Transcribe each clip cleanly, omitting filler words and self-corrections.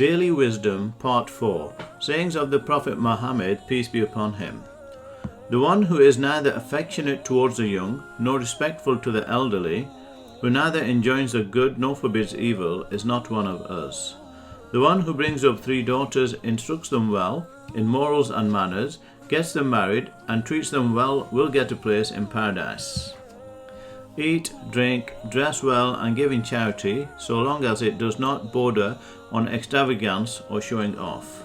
Daily Wisdom, Part 4. Sayings of the Prophet Muhammad, peace be upon him. The one who is neither affectionate towards the young, nor respectful to the elderly, who neither enjoins the good nor forbids evil, is not one of us. The one who brings up 3 daughters, instructs them well in morals and manners, gets them married, and treats them well will get a place in paradise. Eat, drink, dress well, and give in charity, so long as it does not border on extravagance or showing off.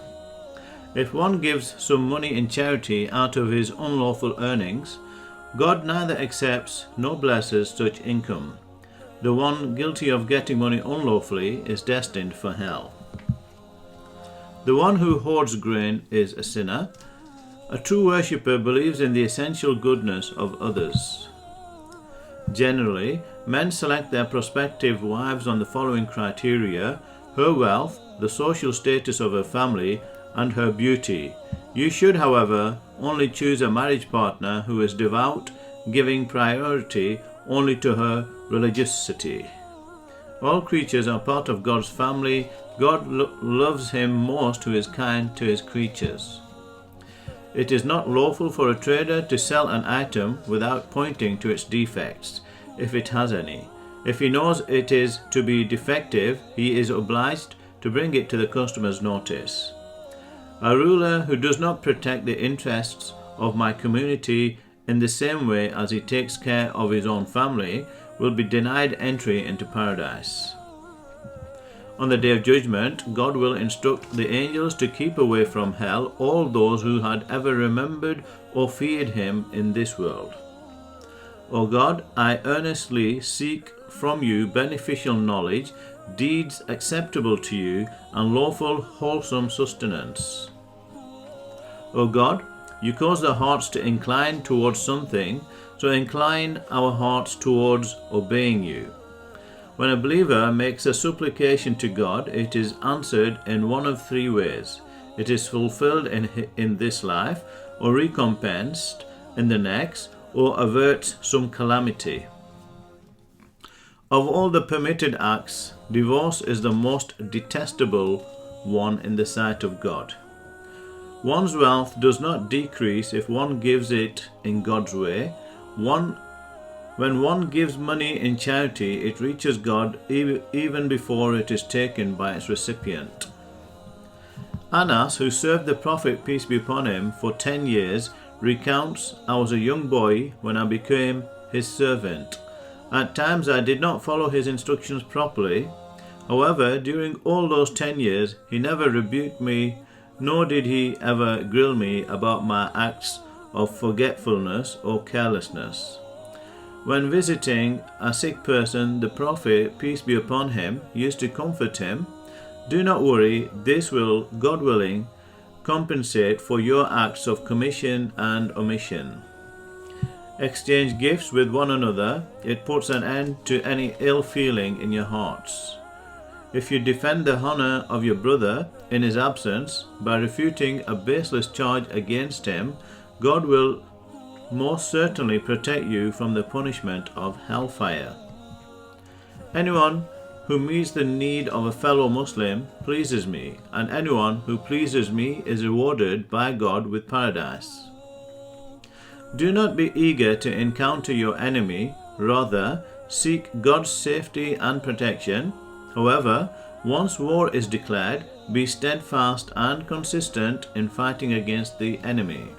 If one gives some money in charity out of his unlawful earnings, God neither accepts nor blesses such income. The one guilty of getting money unlawfully is destined for hell. The one who hoards grain is a sinner. A true worshipper believes in the essential goodness of others. Generally, men select their prospective wives on the following criteria: her wealth, the social status of her family, and her beauty. You should, however, only choose a marriage partner who is devout, giving priority only to her religiosity. All creatures are part of God's family. God loves him most who is kind to his creatures. It is not lawful for a trader to sell an item without pointing to its defects, if it has any. If he knows it is to be defective, he is obliged to bring it to the customer's notice. A ruler who does not protect the interests of my community in the same way as he takes care of his own family will be denied entry into paradise. On the Day of Judgment, God will instruct the angels to keep away from hell all those who had ever remembered or feared him in this world. O God, I earnestly seek from you beneficial knowledge, deeds acceptable to you, and lawful, wholesome sustenance. O God, you cause the hearts to incline towards something, so incline our hearts towards obeying you. When a believer makes a supplication to God, it is answered in one of 3 ways. It is fulfilled in this life, or recompensed in the next, or averts some calamity. Of all the permitted acts, divorce is the most detestable one in the sight of God. One's wealth does not decrease if one gives it in God's way. When one gives money in charity, it reaches God even before it is taken by its recipient. Anas, who served the Prophet, peace be upon him, for 10 years, recounts, I was a young boy when I became his servant. At times I did not follow his instructions properly. However, during all those 10 years, he never rebuked me, nor did he ever grill me about my acts of forgetfulness or carelessness. When visiting a sick person, the Prophet, peace be upon him, used to comfort him. Do not worry, this will, God willing, compensate for your acts of commission and omission. Exchange gifts with one another. It puts an end to any ill feeling in your hearts. If you defend the honor of your brother in his absence by refuting a baseless charge against him, God will most certainly protect you from the punishment of hellfire. Anyone who meets the need of a fellow Muslim pleases me, and anyone who pleases me is rewarded by God with paradise. Do not be eager to encounter your enemy, rather seek God's safety and protection. However, once war is declared, be steadfast and consistent in fighting against the enemy.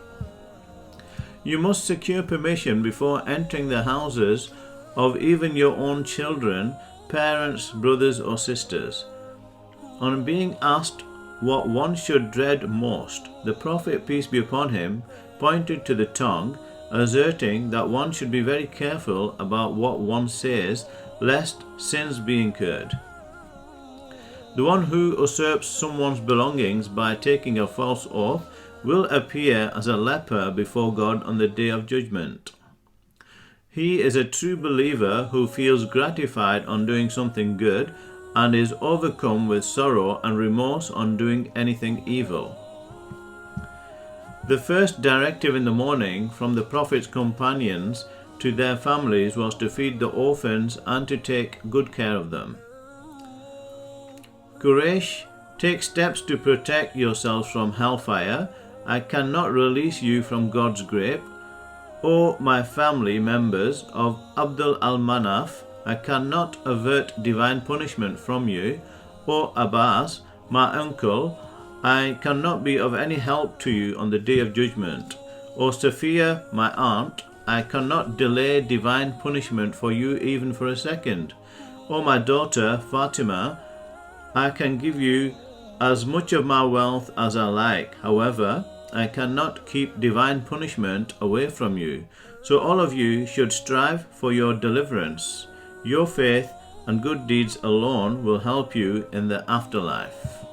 You must secure permission before entering the houses of even your own children, parents, brothers or sisters. On being asked what one should dread most, the Prophet, peace be upon him, pointed to the tongue, asserting that one should be very careful about what one says, lest sins be incurred. The one who usurps someone's belongings by taking a false oath will appear as a leper before God on the Day of Judgment. He is a true believer who feels gratified on doing something good and is overcome with sorrow and remorse on doing anything evil. The first directive in the morning from the Prophet's companions to their families was to feed the orphans and to take good care of them. Quraysh Take steps to protect yourselves from hellfire. I cannot release you from God's grip. O my family members of Abdul al-Manaf, I cannot avert divine punishment from you. O Abbas, my uncle, I cannot be of any help to you on the day of judgment. O Sophia, my aunt, I cannot delay divine punishment for you even for a second. O my daughter Fatima, I can give you as much of my wealth as I like. However, I cannot keep divine punishment away from you. So all of you should strive for your deliverance. Your faith and good deeds alone will help you in the afterlife.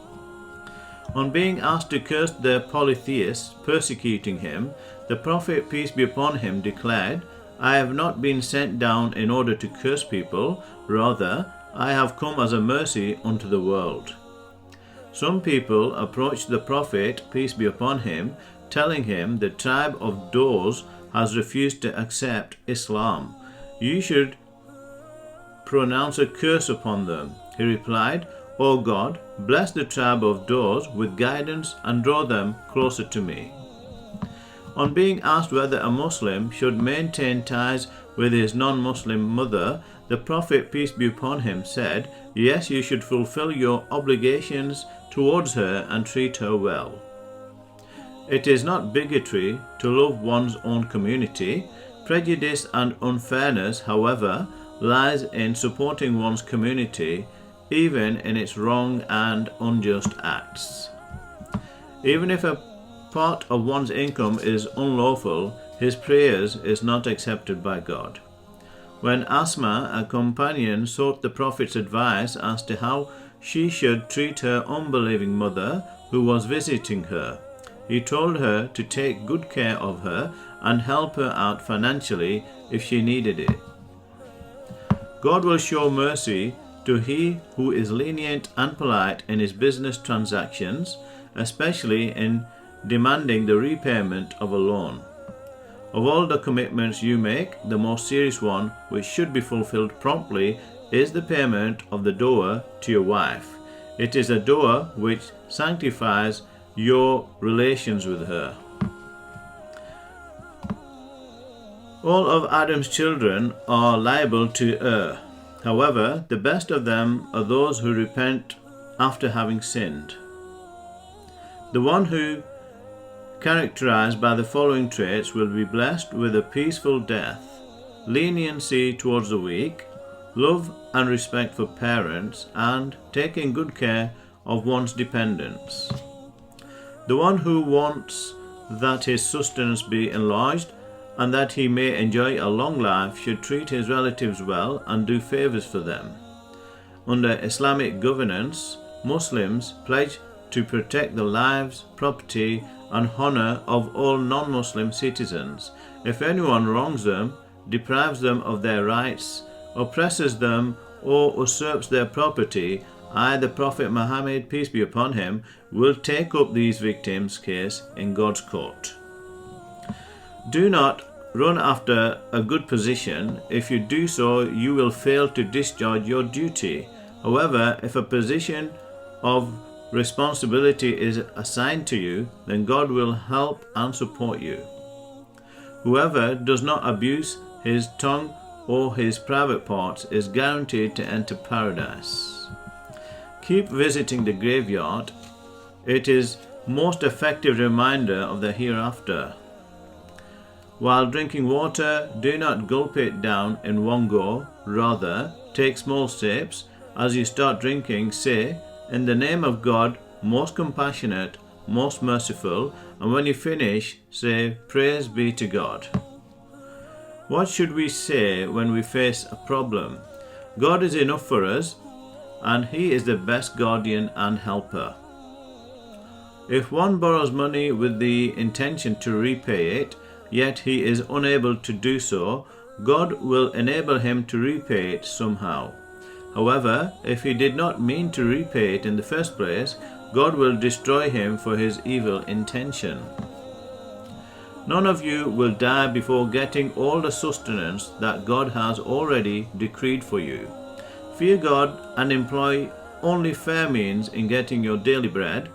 On being asked to curse the polytheists persecuting him, the Prophet, peace be upon him, declared, I have not been sent down in order to curse people, rather, I have come as a mercy unto the world. Some people approached the Prophet, peace be upon him, telling him the tribe of Doors has refused to accept Islam. You should pronounce a curse upon them. He replied, O God, bless the tribe of Doors with guidance and draw them closer to me. On being asked whether a Muslim should maintain ties with his non-Muslim mother, the Prophet, peace be upon him, said, yes, you should fulfill your obligations towards her and treat her well. It is not bigotry to love one's own community. Prejudice and unfairness, however, lies in supporting one's community, even in its wrong and unjust acts. Even if a part of one's income is unlawful, his prayers is not accepted by God. When Asma, a companion, sought the Prophet's advice as to how she should treat her unbelieving mother who was visiting her, he told her to take good care of her and help her out financially if she needed it. God will show mercy to he who is lenient and polite in his business transactions, especially in demanding the repayment of a loan. Of all the commitments you make, the most serious one, which should be fulfilled promptly, is the payment of the dower to your wife. It is a dower which sanctifies your relations with her. All of Adam's children are liable to err. However, the best of them are those who repent after having sinned. The one who characterized by the following traits will be blessed with a peaceful death: leniency towards the weak, love and respect for parents, and taking good care of one's dependents. The one who wants that his sustenance be enlarged and that he may enjoy a long life should treat his relatives well and do favors for them. Under Islamic governance, Muslims pledge to protect the lives, property, and honor of all non-Muslim citizens. If anyone wrongs them, deprives them of their rights, oppresses them, or usurps their property, I, the Prophet Muhammad, peace be upon him, will take up these victims' case in God's court. Do not run after a good position. If you do so, you will fail to discharge your duty. However, if a position of responsibility is assigned to you, then God will help and support you. Whoever does not abuse his tongue or his private parts is guaranteed to enter paradise. Keep visiting the graveyard. It is most effective reminder of the hereafter. While drinking water, do not gulp it down in one go. Rather, take small sips. As you start drinking, say, in the name of God, most compassionate, most merciful, and when you finish, say, praise be to God. What should we say when we face a problem? God is enough for us, and He is the best guardian and helper. If one borrows money with the intention to repay it, yet he is unable to do so, God will enable him to repay it somehow. However, if he did not mean to repay it in the first place, God will destroy him for his evil intention. None of you will die before getting all the sustenance that God has already decreed for you. Fear God and employ only fair means in getting your daily bread,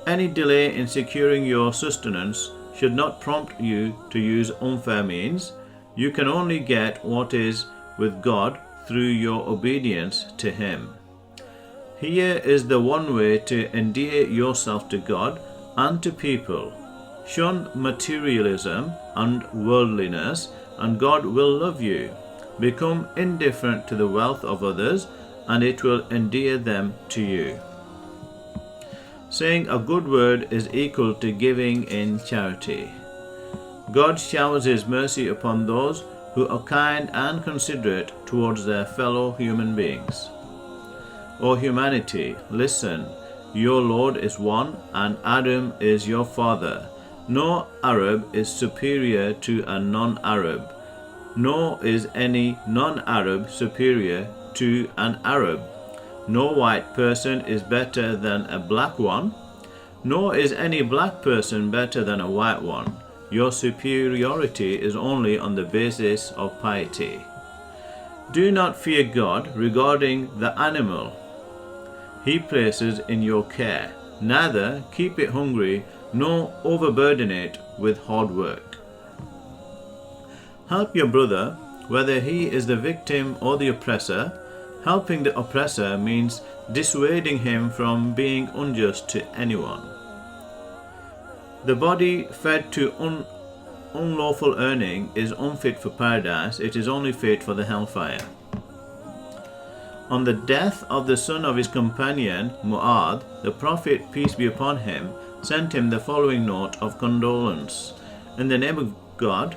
any delay in securing your sustenance should not prompt you to use unfair means. You can only get what is with God through your obedience to Him. Here is the one way to endear yourself to God and to people. Shun materialism and worldliness, and God will love you. Become indifferent to the wealth of others, and it will endear them to you. Saying a good word is equal to giving in charity. God showers His mercy upon those who are kind and considerate towards their fellow human beings. O humanity, listen, your Lord is one, and Adam is your father. No Arab is superior to a non-Arab, nor is any non-Arab superior to an Arab. No white person is better than a black one, nor is any black person better than a white one. Your superiority is only on the basis of piety. Do not fear God regarding the animal He places in your care, neither keep it hungry, nor overburden it with hard work. Help your brother, whether he is the victim or the oppressor. Helping the oppressor means dissuading him from being unjust to anyone. The body fed to unlawful earning is unfit for paradise, it is only fit for the hellfire. On the death of the son of his companion, Mohs, the Prophet, peace be upon him, sent him the following note of condolence. In the name of God,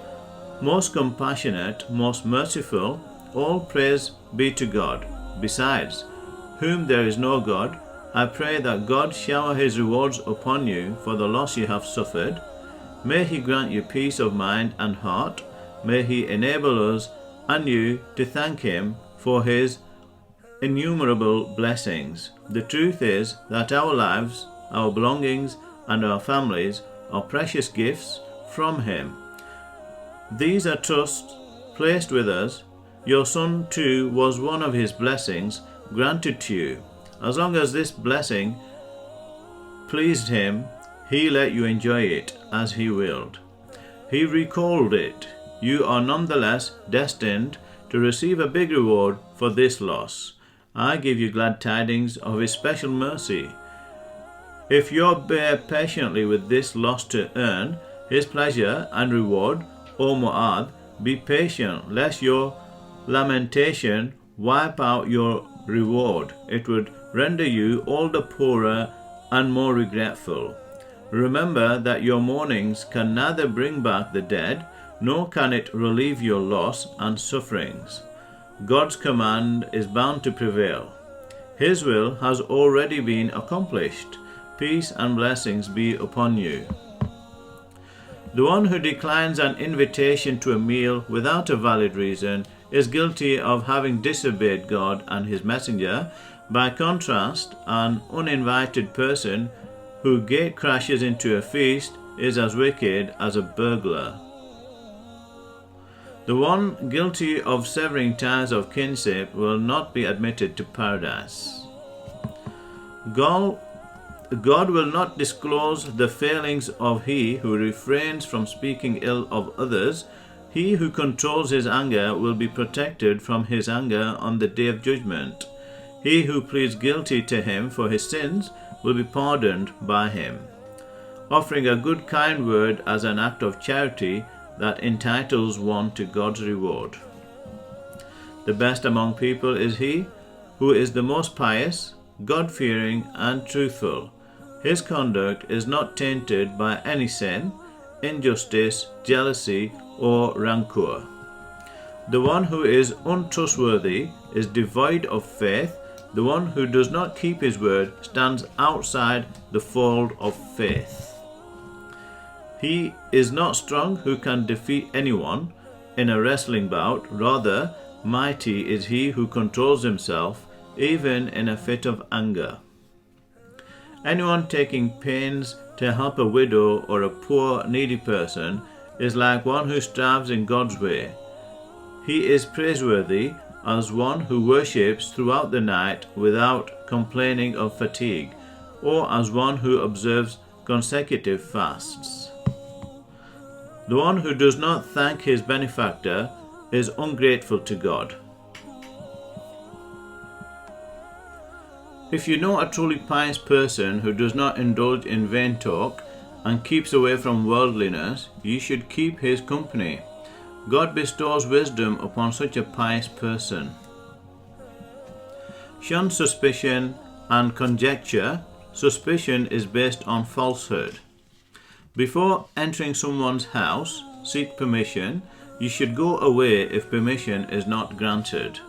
most compassionate, most merciful, all praise be to God. Besides whom there is no God, I pray that God shower His rewards upon you for the loss you have suffered. May He grant you peace of mind and heart. May He enable us and you to thank Him for His innumerable blessings. The truth is that our lives, our belongings, and our families are precious gifts from Him. These are trusts placed with us. Your son too was one of His blessings granted to you. As long as this blessing pleased Him, He let you enjoy it as He willed. He recalled it. You are nonetheless destined to receive a big reward for this loss. I give you glad tidings of His special mercy. If you bear patiently with this loss to earn His pleasure and reward, O Mohs, be patient, lest your lamentation wipe out your reward. It would render you all the poorer and more regretful. Remember that your mournings can neither bring back the dead, nor can it relieve your loss and sufferings. God's command is bound to prevail. His will has already been accomplished. Peace and blessings be upon you. The one who declines an invitation to a meal without a valid reason is guilty of having disobeyed God and His messenger. By contrast, an uninvited person who gate crashes into a feast is as wicked as a burglar. The one guilty of severing ties of kinship will not be admitted to paradise. God will not disclose the failings of he who refrains from speaking ill of others. He who controls his anger will be protected from his anger on the day of judgment. He who pleads guilty to him for his sins will be pardoned by him. Offering a good kind word as an act of charity that entitles one to God's reward. The best among people is he who is the most pious, God-fearing, and truthful. His conduct is not tainted by any sin, injustice, jealousy, or rancor. The one who is untrustworthy is devoid of faith. The one who does not keep his word stands outside the fold of faith. He is not strong who can defeat anyone in a wrestling bout. Rather, mighty is he who controls himself, even in a fit of anger. Anyone taking pains to help a widow or a poor, needy person is like one who strives in God's way. He is praiseworthy as one who worships throughout the night without complaining of fatigue, or as one who observes consecutive fasts. The one who does not thank his benefactor is ungrateful to God. If you know a truly pious person who does not indulge in vain talk and keeps away from worldliness, you should keep his company. God bestows wisdom upon such a pious person. Shun suspicion and conjecture. Suspicion is based on falsehood. Before entering someone's house, seek permission. You should go away if permission is not granted.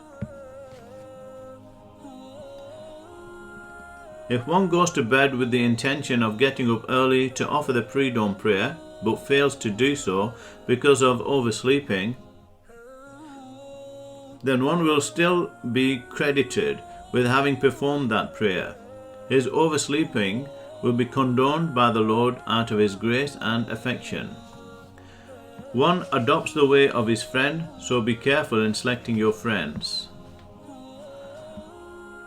If one goes to bed with the intention of getting up early to offer the pre-dawn prayer, but fails to do so because of oversleeping, then one will still be credited with having performed that prayer. His oversleeping will be condoned by the Lord out of his grace and affection. One adopts the way of his friend, so be careful in selecting your friends.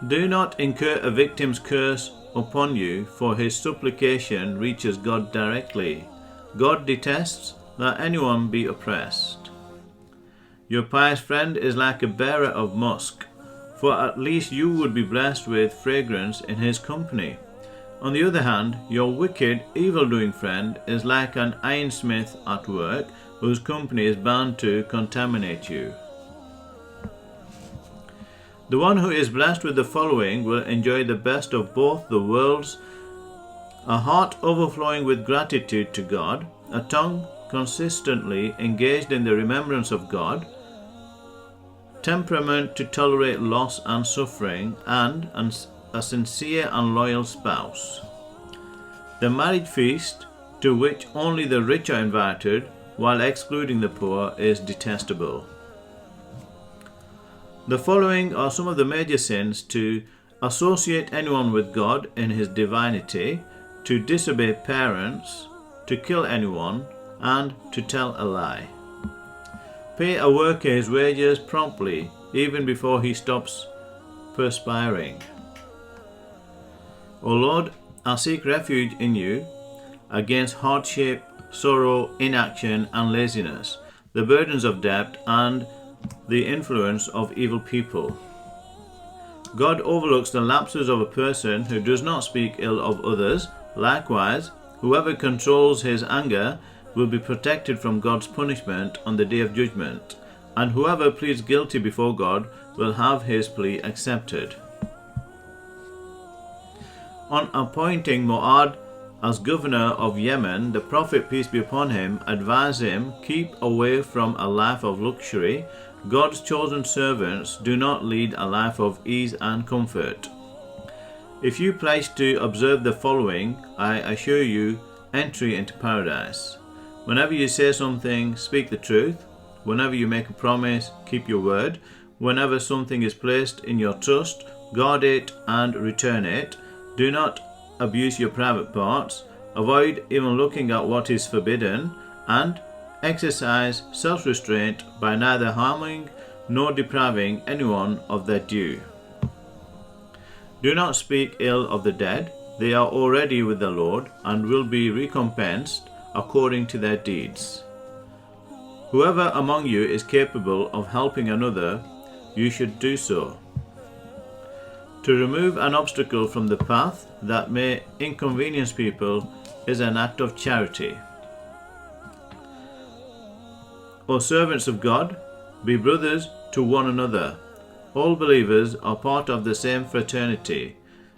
Do not incur a victim's curse upon you, for his supplication reaches God directly. God detests that anyone be oppressed. Your pious friend is like a bearer of musk, for at least you would be blessed with fragrance in his company. On the other hand, your wicked, evil-doing friend is like an ironsmith at work, whose company is bound to contaminate you. The one who is blessed with the following will enjoy the best of both the worlds: a heart overflowing with gratitude to God, a tongue consistently engaged in the remembrance of God, temperament to tolerate loss and suffering, and a sincere and loyal spouse. The marriage feast, to which only the rich are invited, while excluding the poor, is detestable. The following are some of the major sins: to associate anyone with God in his divinity, to disobey parents, to kill anyone, and to tell a lie. Pay a worker his wages promptly, even before he stops perspiring. O Lord, I seek refuge in you against hardship, sorrow, inaction, and laziness, the burdens of debt, and the influence of evil people. God overlooks the lapses of a person who does not speak ill of others. Likewise, whoever controls his anger will be protected from God's punishment on the day of judgment, and whoever pleads guilty before God will have his plea accepted. On appointing Mu'adh as governor of Yemen, the Prophet, peace be upon him, advised him, keep away from a life of luxury. God's chosen servants do not lead a life of ease and comfort. If you pledge to observe the following, I assure you entry into paradise. Whenever you say something, speak the truth. Whenever you make a promise, keep your word. Whenever something is placed in your trust, guard it and return it. Do not abuse your private parts. Avoid even looking at what is forbidden, and exercise self-restraint by neither harming nor depriving anyone of their due. Do not speak ill of the dead. They are already with the Lord and will be recompensed according to their deeds. Whoever among you is capable of helping another, you should do so. To remove an obstacle from the path that may inconvenience people is an act of charity. O servants of God, be brothers to one another. All believers are part of the same fraternity.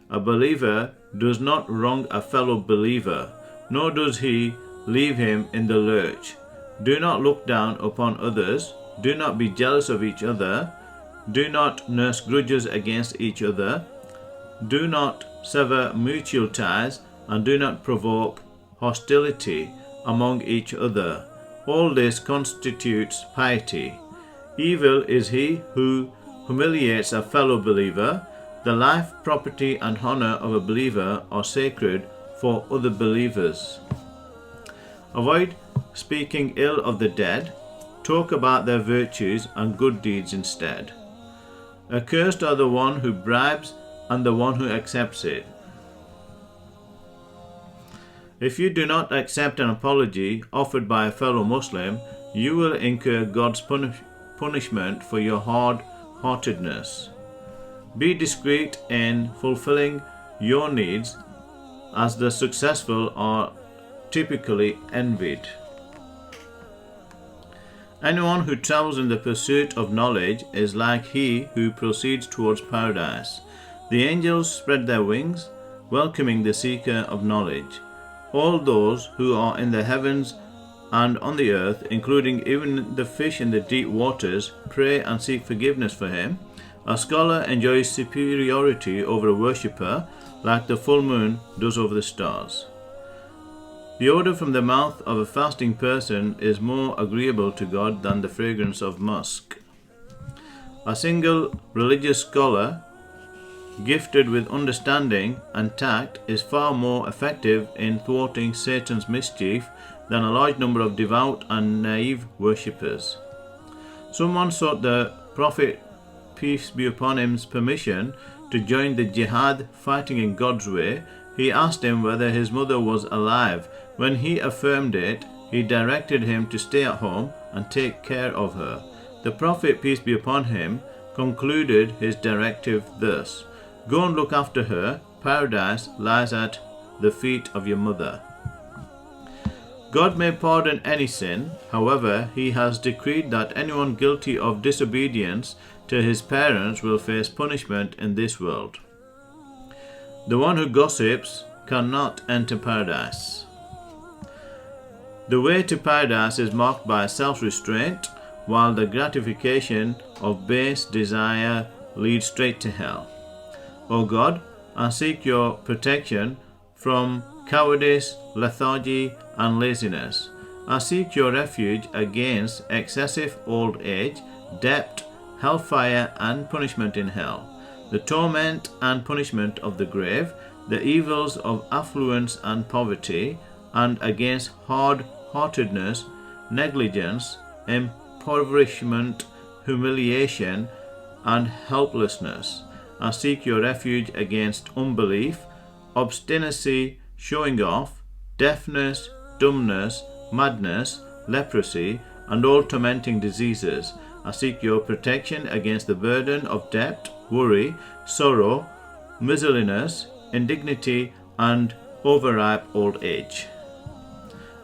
A believer does not wrong a fellow believer, nor does he leave him in the lurch. Do not look down upon others. Do not be jealous of each other. Do not nurse grudges against each other. Do not sever mutual ties, and do not provoke hostility among each other. All this constitutes piety. Evil is he who humiliates a fellow believer. The life, property, and honor of a believer are sacred for other believers. Avoid speaking ill of the dead. Talk about their virtues and good deeds instead. Accursed are the one who bribes and the one who accepts it. If you do not accept an apology offered by a fellow Muslim, you will incur God's punishment for your hard-heartedness. Be discreet in fulfilling your needs, as the successful are typically envied. Anyone who travels in the pursuit of knowledge is like he who proceeds towards paradise. The angels spread their wings, welcoming the seeker of knowledge. All those who are in the heavens and on the earth, including even the fish in the deep waters, pray and seek forgiveness for him. A scholar enjoys superiority over a worshipper, like the full moon does over the stars. The odor from the mouth of a fasting person is more agreeable to God than the fragrance of musk. A single religious scholar, gifted with understanding and tact, is far more effective in thwarting Satan's mischief than a large number of devout and naive worshippers. Someone sought the Prophet, peace be upon him's permission to join the jihad fighting in God's way. He asked him whether his mother was alive. When he affirmed it, he directed him to stay at home and take care of her. The Prophet, peace be upon him, concluded his directive thus: "Go and look after her. Paradise lies at the feet of your mother." God may pardon any sin. However, he has decreed that anyone guilty of disobedience to his parents will face punishment in this world. The one who gossips cannot enter paradise. The way to paradise is marked by self-restraint, while the gratification of base desire leads straight to hell. O God, I seek your protection from cowardice, lethargy, and laziness. I seek your refuge against excessive old age, debt, hellfire, and punishment in hell, the torment and punishment of the grave, the evils of affluence and poverty, and against hard-heartedness, negligence, impoverishment, humiliation, and helplessness. I seek your refuge against unbelief, obstinacy, showing off, deafness, dumbness, madness, leprosy, and all tormenting diseases. I seek your protection against the burden of debt, worry, sorrow, miserliness, indignity, and overripe old age.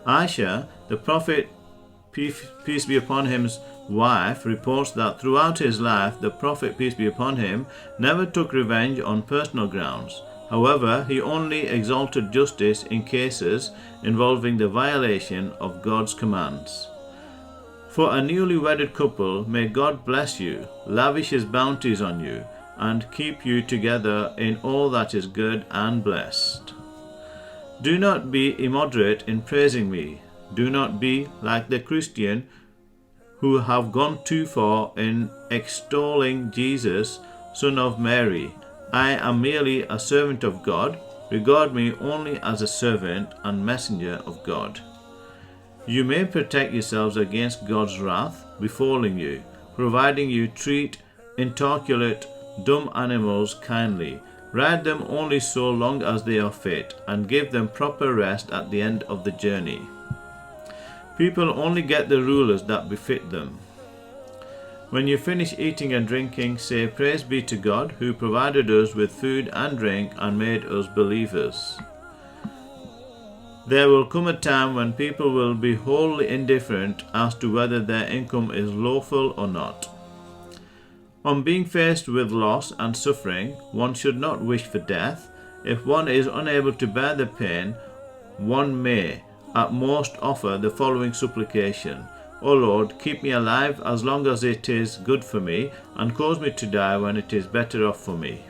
Aisha, the Prophet, peace be upon him's wife, reports that throughout his life, the Prophet, peace be upon him, never took revenge on personal grounds. However, he only exalted justice in cases involving the violation of God's commands. For a newly wedded couple, may God bless you, lavish his bounties on you, and keep you together in all that is good and blessed. Do not be immoderate in praising me. Do not be like the Christian who have gone too far in extolling Jesus, son of Mary. I am merely a servant of God. Regard me only as a servant and messenger of God. You may protect yourselves against God's wrath befalling you, providing you treat inarticulate, dumb animals kindly. Ride them only so long as they are fit, and give them proper rest at the end of the journey. People only get the rulers that befit them. When you finish eating and drinking, say, "Praise be to God, who provided us with food and drink and made us believers." There will come a time when people will be wholly indifferent as to whether their income is lawful or not. On being faced with loss and suffering, one should not wish for death. If one is unable to bear the pain, one may at most offer the following supplication: O Lord, keep me alive as long as it is good for me, and cause me to die when it is better off for me.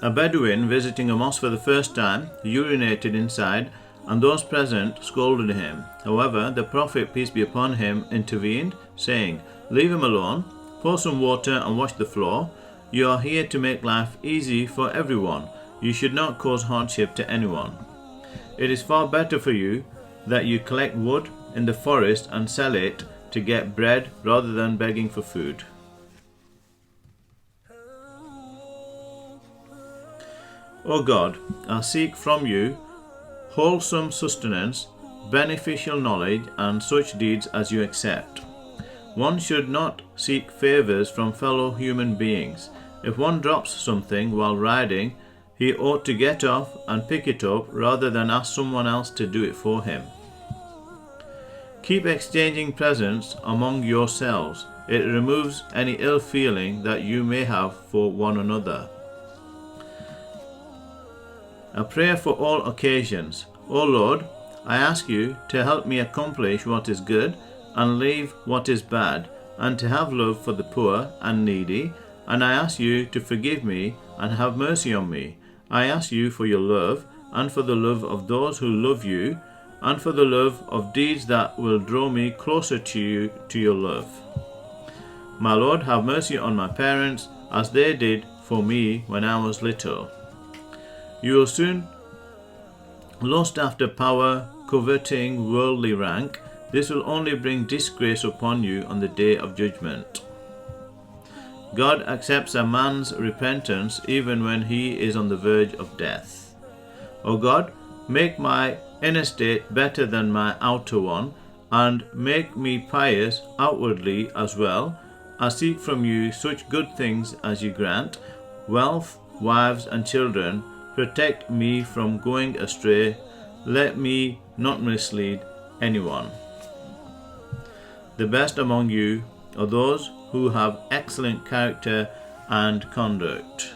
A Bedouin visiting a mosque for the first time urinated inside, and those present scolded him. However, the Prophet, peace be upon him, intervened, saying, "Leave him alone, pour some water and wash the floor. You are here to make life easy for everyone. You should not cause hardship to anyone. It is far better for you that you collect wood in the forest and sell it to get bread rather than begging for food. O God, I seek from you wholesome sustenance, beneficial knowledge, and such deeds as you accept. One should not seek favors from fellow human beings. If one drops something while riding, he ought to get off and pick it up rather than ask someone else to do it for him. Keep exchanging presents among yourselves. It removes any ill feeling that you may have for one another. A prayer for all occasions. O Lord, I ask you to help me accomplish what is good and leave what is bad, and to have love for the poor and needy, and I ask you to forgive me and have mercy on me. I ask you for your love, and for the love of those who love you, and for the love of deeds that will draw me closer to you, to your love. My Lord, have mercy on my parents, as they did for me when I was little. You will soon lust after power, coveting worldly rank. This will only bring disgrace upon you on the day of judgment. God accepts a man's repentance even when he is on the verge of death. O God, make my inner state better than my outer one, and make me pious outwardly as well. I seek from you such good things as you grant, wealth, wives, and children. Protect me from going astray. Let me not mislead anyone. The best among you are those who have excellent character and conduct.